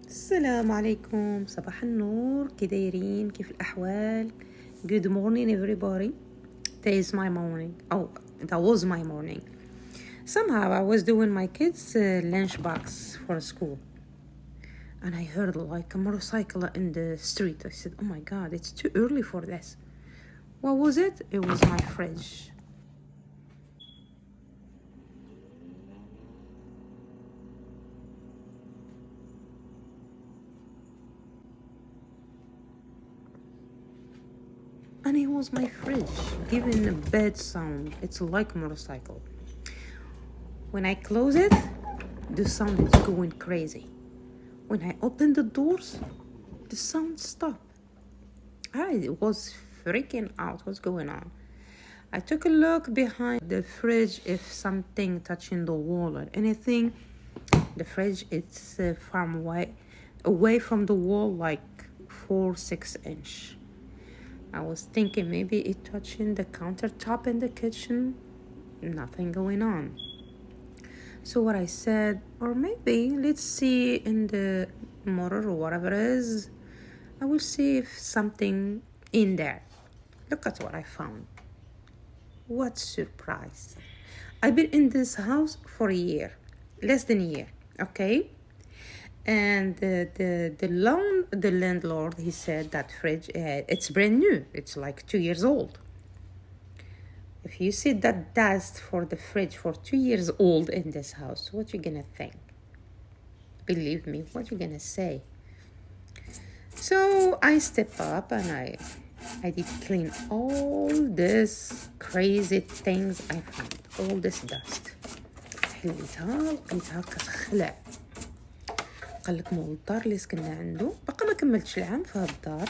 السلام عليكم، صباح النور. كي دايرين؟ كيف الأحوال؟ Good morning everybody. That is my morning. Oh, that was my morning. Somehow I was doing my kids' lunchbox for school. And I heard like a motorcycle in the street. I said, oh my God, it's too early for this. What was it? It was my fridge. And it was my fridge, giving a bad sound. It's like a motorcycle. When I close it, the sound is going crazy. When I open the doors, the sound stopped. I was freaking out. What's going on? I took a look behind the fridge if something touching the wall or anything. The fridge is far away from the wall, like 4-6 inch. I was thinking maybe it touching the countertop in the kitchen. Nothing going on. So what I said, or maybe let's see in the motor or whatever it is. I will see if something in there. Look at what I found. What surprise. I've been in this house for a year. Less than a year, okay? And the landlord, he said that fridge, it's brand new. It's like 2 years old. If you see that dust for the fridge for 2 years old in this house, what you gonna think? Believe me, what you gonna say? So I step up and I did clean all this crazy things I found. All this dust. حليتها لقيتها كتخلع. قالك مول الدار اللي سكننا عنده بقى ما كملتش العام في هاد الدار.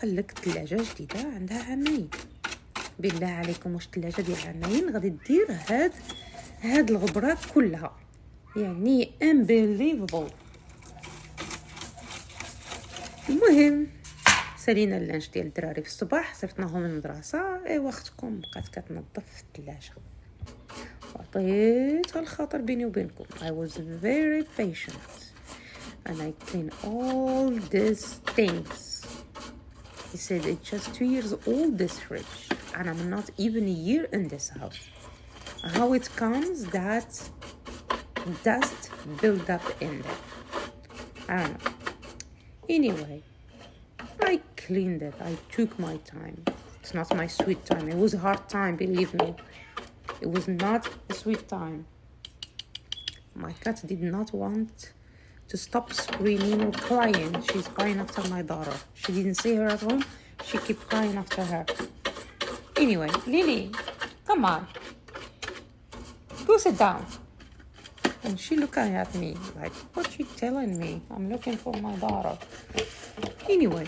قالك ثلاجه جديده عندها عامين. بالله عليكم واش الثلاجه ديال عامين غادي دير هاد الغبره كلها؟ يعني unbelievable. المهم سالينا اللانش ديال الدراري في الصباح، صيفطناهم للمدرسه. ايوا اختكم بقات كتنظف في الثلاجه وعطيتها الخاطر بيني وبينكم. I was very patient and I clean all these things. He said it's just 2 years old, this fridge, and I'm not even a year in this house. How it comes that dust build up in there? I don't know. Anyway, I cleaned it. I took my time. It's not my sweet time. It was a hard time, believe me. It was not a sweet time. My cat did not want to stop screaming or crying. She's crying after my daughter. She didn't see her at home. She kept crying after her. Anyway, Lily, come on. Go sit down. And she looking at me like, what you telling me? I'm looking for my daughter. Anyway,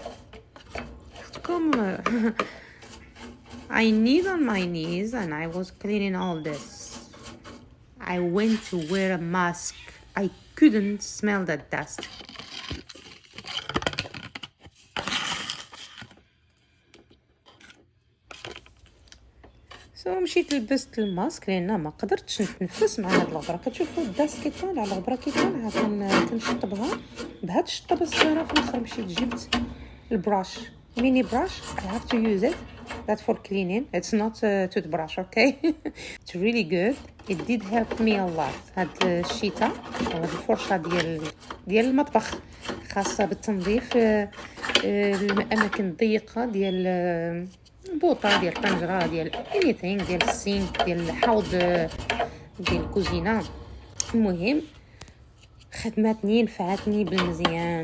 come. I kneeled on my knees and I was cleaning all this. I went to wear a mask. I couldn't smell that dust. مشيت لبست الماسك لان ما قدرتش نتنفس مع هاد الغبره. كتشوفوا الدست كيطالع، الغبره كيطالع. كنشطبها بهاد الشطبه الصغيره. في الاخر مشيت جبت البراش، ميني براش. I have to use it. That's for cleaning. It's not a toothbrush, okay? It's really good. It did help me a lot. هاد الشيتا أو هاد الفرشة ديال المطبخ خاصة بالتنظيف الأماكن الضيقة ديال البوطة، ديال الطنجرة، ديال anything، ديال السينك، ديال الحوض، ديال الكوزينة. المهم خدمتني، نفعتني بالمزيان،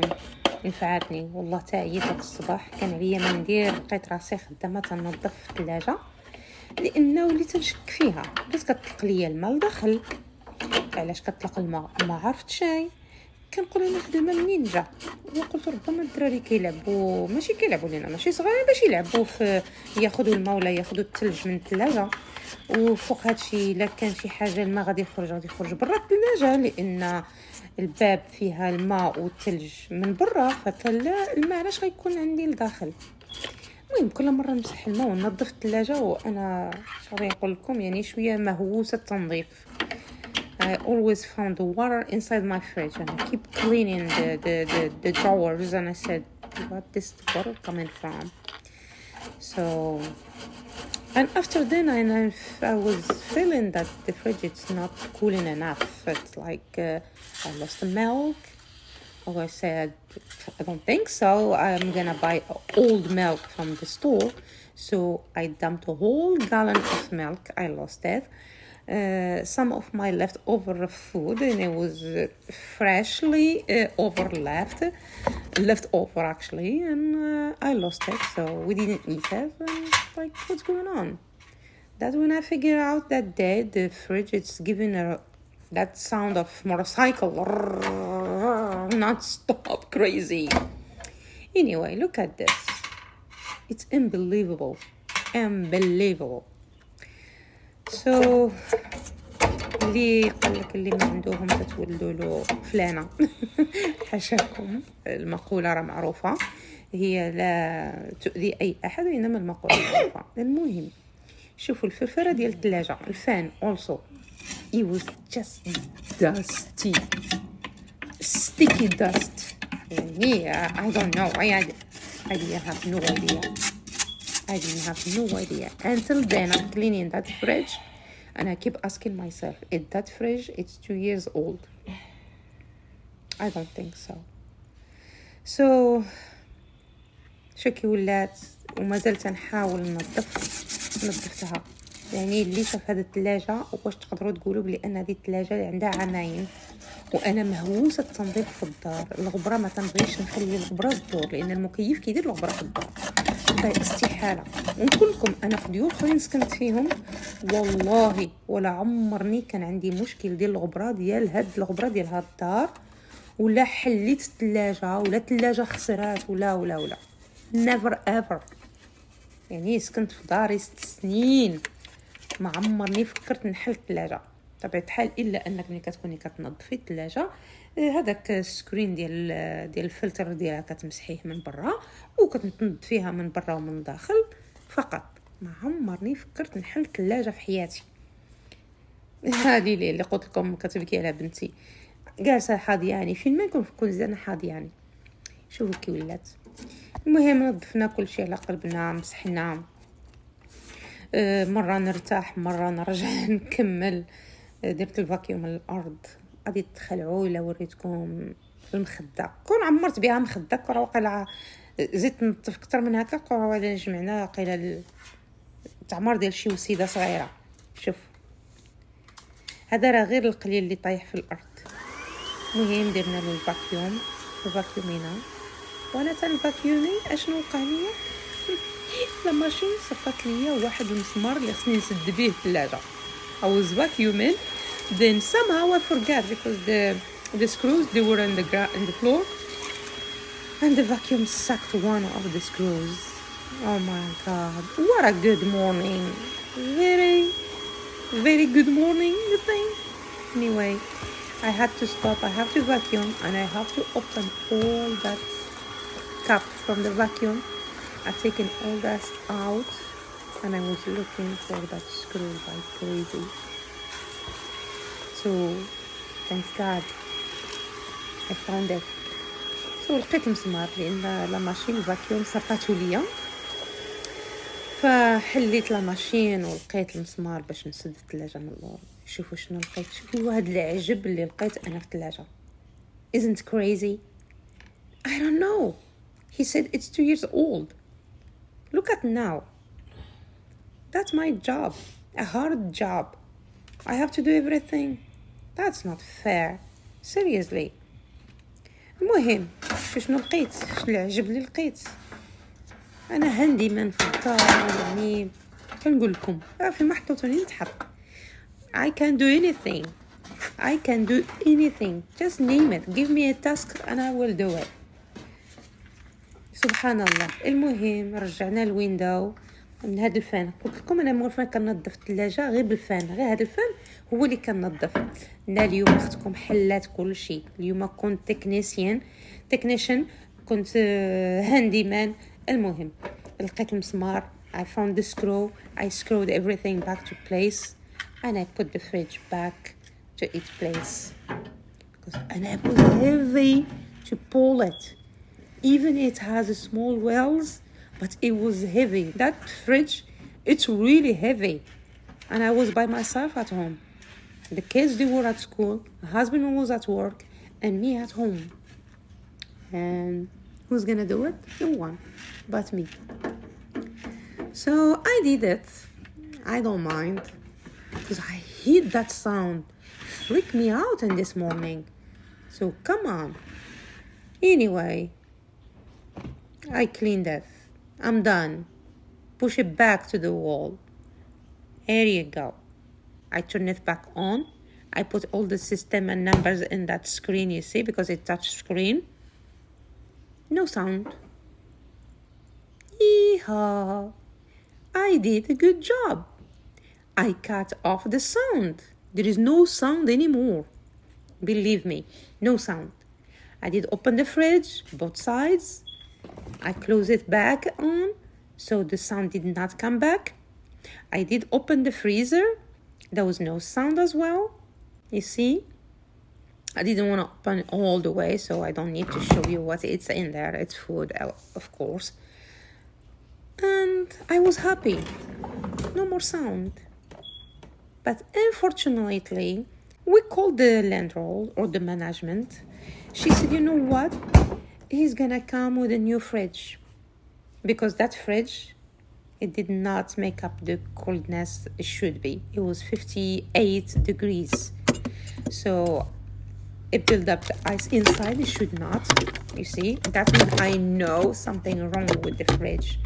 نفعتني والله. تعييت داك الصباح كان عليا ما ندير، لقيت راسي خدامه تنظف الثلاجه لانه وليت نشك فيها. بدات كتطلق ليا الماء لداخل. علاش كتطلق الماء؟ ما عرفت شي. كنقول انا خدامه منين جا؟ وقلت ربما الدراري كيلعبوا، ماشي كيلعبوا لينا، ماشي صغيرين باش يلعبوا في ياخذوا الماء ولا ياخذوا الثلج من الثلاجه. وفوق هادشي الا كان شي حاجه الماء غادي يخرج برا الثلاجه، لان الباب فيها الماء والثلج من برا، فالماء علاش غيكون عندي لداخل؟ المهم كل مره نمسح الماء وننظف الثلاجه وانا غادي نقول لكم يعني شويه مهووسه التنظيف. I always found the water inside my fridge, and I keep cleaning the drawers, and I said, what is the water coming from? So, and after then I was feeling that the fridge is not cooling enough. It's like I lost the milk. Oh, I said, I don't think so. I'm gonna buy old milk from the store. So I dumped a whole gallon of milk. I lost it. Some of my leftover food, and it was freshly left over actually, and I lost it. So we didn't eat it. And like, what's going on? That's when I figured out that day the fridge is giving that sound of motorcycle, non-stop crazy. Anyway, look at this. It's unbelievable. So اللي قالك اللي ما عندهم تتولدوا له فلانة حاشاكم. المقولة راه معروفة، هي لا تؤذي أي أحد، وإنما المقولة معروفة. المهم شوفوا الفرفرة ديال الثلاجة، الفان also it was just dusty, sticky dust. يعني I don't know, I have no idea. I didn't have no idea. Until then, I'm cleaning that fridge, and I keep asking myself, is that fridge, it's 2 years old? I don't think so. So, شو كي ولات وما زلت نحاول نظفتها. يعني اللي شاف هذه الثلاجة، واش تقدروا تقولوا بلي أن هذه الثلاجة اللي عندها عامين، وأنا مهووسة التنظيف في الدار. الغبرة ما تنبغيش نخلي الغبرة تدور، لأن المكيف كيدير الغبرة في الدار، استحالة. ونقول لكم أنا في ديور اخرين سكنت فيهم والله ولا عمرني كان عندي مشكل ديال الغبرة ديال هاد الدار، ولا حليت الثلاجة ولا الثلاجة خسرات ولا never ever. يعني سكنت في داري 6 سنين ما عمرني فكرت نحل الثلاجة طبيعة الحال، إلا أنك ملي كتكوني كتنظفي الثلاجة هذاك السكرين ديال الفلتر ديالها كتمسحيه من برا وكتنظفيها من برا ومن داخل فقط. ما عمرني فكرت نحل الثلاجة في حياتي. هذه اللي قلت لكم كتبكي على بنتي جالسة حاضياني، فين ما نكون زين حاضياني. شوفوا كي ولات. المهم نظفنا كل شيء على قلبنا، مسحنا، مرة نرتاح مرة نرجع نكمل. درت الفاكيوم الأرض، غادي تخلعوا إلا وريتكم المخدة كون عمرت بها مخدة كون واقيلا زدت نطف أكثر من هكا، كون جمعنا واقيلا تعمر ديال شي وسيدة صغيرة. شوف هذا راه غير القليل اللي طايح في الأرض. مهم درنا له الفاكيومينا، وانا تنفاكيومي اشنو وقع ليا لا ماشين صفات ليا واحد المسمار اللي خصني نسد به الثلاجه. I was vacuuming, then somehow I forgot because the screws they were in the floor, and the vacuum sucked one of the screws. Oh my god, what a good morning. Very very good morning, you think? Anyway, I had to stop, I have to vacuum, and I have to open all that cup from the vacuum. I've taken all that out, and I was looking for that screw like crazy. So, thank God, I found it. So, لقيت مسمار لأن لا ماشين فاكيوم سرقاتو ليا، فحليت لا ماشين ولقيت المسمار باش نسد الثلاجة من اللور. شوفوا شنو لقيت، شوفوا هاد العجب اللي لقيت أنا في الثلاجة. Isn't crazy? I don't know. He said it's 2 years old. Look at now. That's my job. A hard job. I have to do everything. That's not fair. Seriously. المهم شنو لقيت، شنو العجب اللي لقيت. أنا هندي من في الدار، يعني كنقول لكم في محطوطني نتحط. I can do anything. I can do anything. Just name it. Give me a task and I will do it. سبحان الله. المهم رجعنا الويندو من هذا الفان. قلت لكم انا مورفان كننظف الثلاجه غير بالفان، غير هذا الفان هو اللي كننظف. انا اليوم اختكم حلات كل شيء. اليوم كنت تكنيشن، كنت هاندي مان. المهم لقيت المسمار. I found the screw. I screwed everything back to place and I put the fridge back to eat place. And it was heavy to pull it. Even it has small wells, but it was heavy. That fridge, it's really heavy. And I was by myself at home. The kids, they were at school. My husband was at work. And me at home. And who's gonna do it? No one but me. So I did it. I don't mind. Because I hate that sound. Freaked me out in this morning. So come on. Anyway, I cleaned it. I'm done. Push it back to the wall. Here you go. I turn it back on. I put all the system and numbers in that screen, you see, because it's touch screen. No sound. Yeehaw. I did a good job. I cut off the sound. There is no sound anymore. Believe me, no sound. I did open the fridge, both sides. I closed it back on, so the sound did not come back. I did open the freezer. There was no sound as well. You see? I didn't want to open it all the way, so I don't need to show you what it's in there. It's food, of course. And I was happy. No more sound. But unfortunately, we called the landlord or the management. She said, you know what? He's gonna come with a new fridge. Because that fridge, it did not make up the coldness it should be. It was 58 degrees. So it built up the ice inside. It should not. You see? That means I know something wrong with the fridge.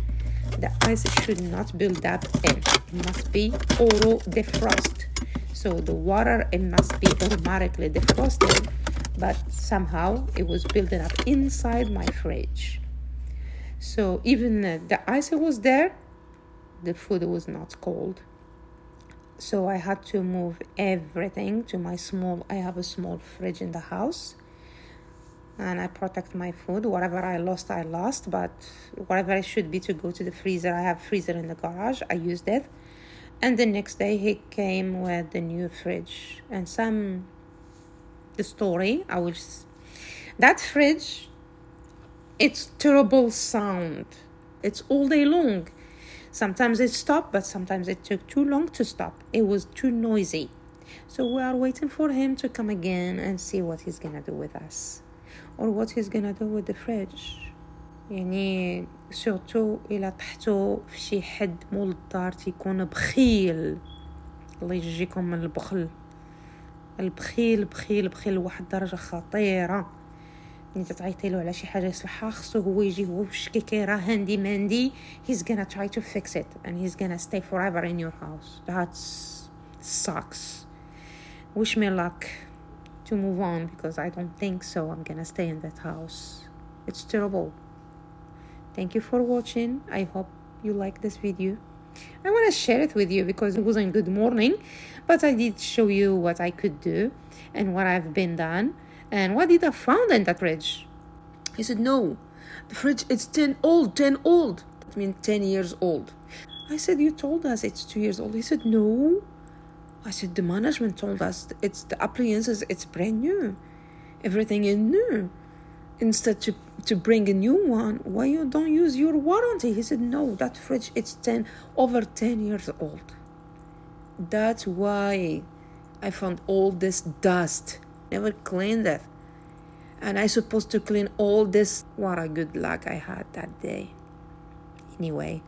The ice should not build up in. It must be auto defrost. So the water, it must be automatically defrosted. But somehow it was building up inside my fridge. So even the ice was there, the food was not cold. So I had to move everything to I have a small fridge in the house. And I protect my food. Whatever I lost. But whatever it should be to go to the freezer, I have freezer in the garage. I used it. And the next day he came with the new fridge. And the story, that fridge, it's terrible sound. It's all day long. Sometimes it stopped, but sometimes it took too long to stop. It was too noisy. So we are waiting for him to come again and see what he's gonna do with us. Or what he's gonna do with the fridge. يعني سورتو إلا طحتو في شي حد مول الدار تيكون بخيل. الله يجيكم من البخل. البخيل بخيل بخيل لواحد درجة خطيرة. انت تعيطي له على شي حاجة يصلحها خصو هو يجي هو بشكي كيرا هاندي ماندي. He's gonna try to fix it and he's gonna stay forever in your house. That sucks. Wish me luck to move on because I don't think so. I'm gonna stay in that house. It's terrible. Thank you for watching. I hope you like this video. I want to share it with you because it wasn't good morning, but I did show you what I could do and what I've been done and what did I found in that fridge. He said, no, the fridge, it's 10 old. That means 10 years old. I said, you told us it's 2 years old. He said, no. I said, the management told us it's the appliances, it's brand new. Everything is new. Instead to bring a new one, why you don't use your warranty? He said, no, that fridge, it's over 10 years old. That's why I found all this dust. Never cleaned it. And I supposed to clean all this. What a good luck I had that day. Anyway,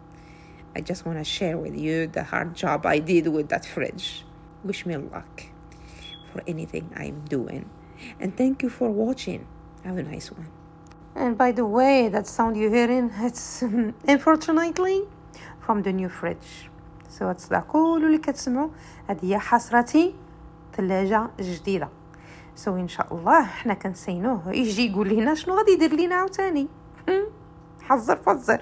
I just want to share with you the hard job I did with that fridge. Wish me luck for anything I'm doing. And thank you for watching. Have a nice one. And by the way, that sound you're hearing, it's unfortunately from the new fridge. So it's the قالوا اللي كتسمعوا هذه هي حسرتي ثلاجة جديدة. So إن شاء الله إحنا كنسينوه يجي يقول لنا شنو غادي يدير لنا عاوتاني. حذر